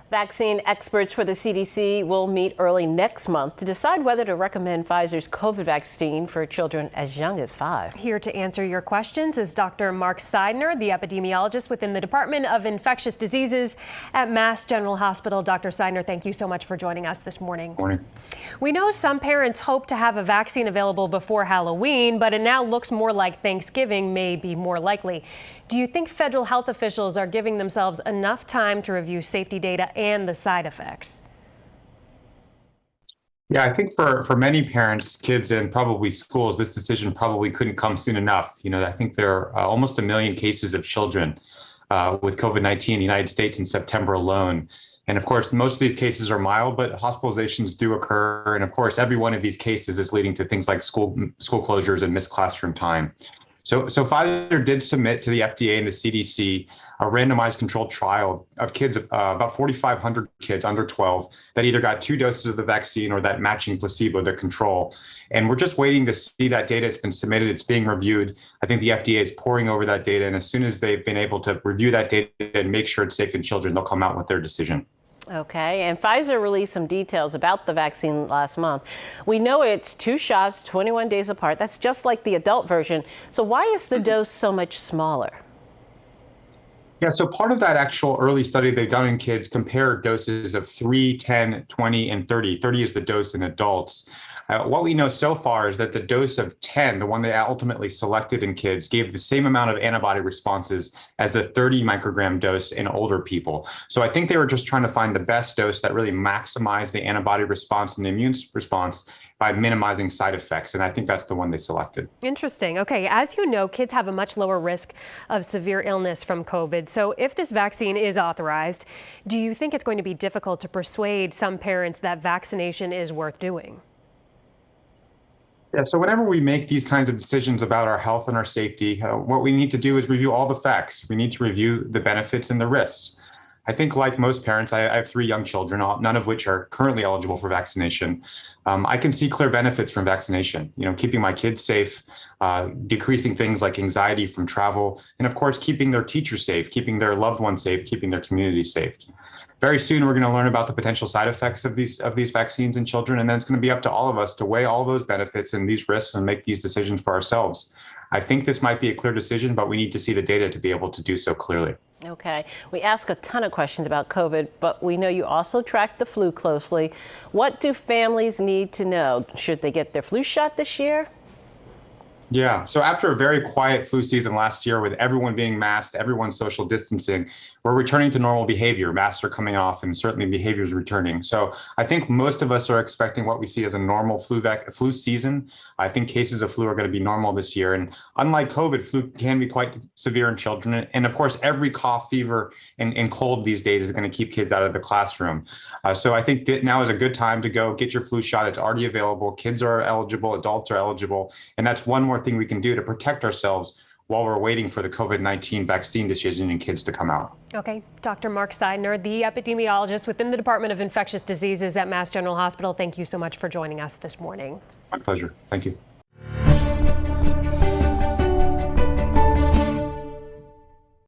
Vaccine experts for the CDC will meet early next month to decide whether to recommend Pfizer's COVID vaccine for children as young as 5. Here to answer your questions is Dr. Mark Seidner, the epidemiologist within the Department of Infectious Diseases at Mass General Hospital. Dr. Seidner, thank you so much for joining us this morning. Morning. We know some parents hope to have a vaccine available before Halloween, but it now looks more like Thanksgiving may be more likely. Do you think federal health officials are giving themselves enough time to review safety data and the side effects? Yeah, I think for many parents, kids, and probably schools, this decision probably couldn't come soon enough. I think there are almost 1 million cases of children with COVID-19 in the United States in September alone. And of course, most of these cases are mild, but hospitalizations do occur. And of course, every one of these cases is leading to things like school closures and missed classroom time. So Pfizer did submit to the FDA and the CDC a randomized controlled trial of kids, about 4,500 kids under 12 that either got 2 doses of the vaccine or that matching placebo, the control. And we're just waiting to see that data. It's been submitted, it's being reviewed. I think the FDA is poring over that data. And as soon as they've been able to review that data and make sure it's safe in children, they'll come out with their decision. Okay, and Pfizer released some details about the vaccine last month. We know it's 2 shots, 21 days apart. That's just like the adult version. So why is the dose so much smaller? Yeah, so part of that actual early study they've done in kids compared doses of 3, 10, 20, and 30. 30 is the dose in adults. What we know so far is that the dose of 10, the one they ultimately selected in kids, gave the same amount of antibody responses as the 30 microgram dose in older people. So I think they were just trying to find the best dose that really maximized the antibody response and the immune response by minimizing side effects. And I think that's the one they selected. Interesting. Okay, as you know, kids have a much lower risk of severe illness from COVID. So if this vaccine is authorized, do you think it's going to be difficult to persuade some parents that vaccination is worth doing? Yeah, so whenever we make these kinds of decisions about our health and our safety, what we need to do is review all the facts. We need to review the benefits and the risks. I think like most parents, I have 3 young children, none of which are currently eligible for vaccination. I can see clear benefits from vaccination, keeping my kids safe, decreasing things like anxiety from travel, and of course, keeping their teachers safe, keeping their loved ones safe, keeping their community safe. Very soon, we're going to learn about the potential side effects of these vaccines in children, and then it's going to be up to all of us to weigh all those benefits and these risks and make these decisions for ourselves. I think this might be a clear decision, but we need to see the data to be able to do so clearly. Okay. We ask a ton of questions about COVID, but we know you also track the flu closely. What do families need to know? Should they get their flu shot this year? Yeah. So after a very quiet flu season last year with everyone being masked, everyone social distancing, we're returning to normal behavior. Masks are coming off and certainly behavior is returning. So I think most of us are expecting what we see as a normal flu season. I think cases of flu are going to be normal this year. And unlike COVID, flu can be quite severe in children. And of course, every cough, fever, and cold these days is going to keep kids out of the classroom. So I think that now is a good time to go get your flu shot. It's already available. Kids are eligible. Adults are eligible. And that's one more thing we can do to protect ourselves while we're waiting for the COVID-19 vaccine decision in kids to come out. Okay, Dr. Mark Seidner, the epidemiologist within the Department of Infectious Diseases at Mass General Hospital. Thank you so much for joining us this morning. My pleasure. Thank you.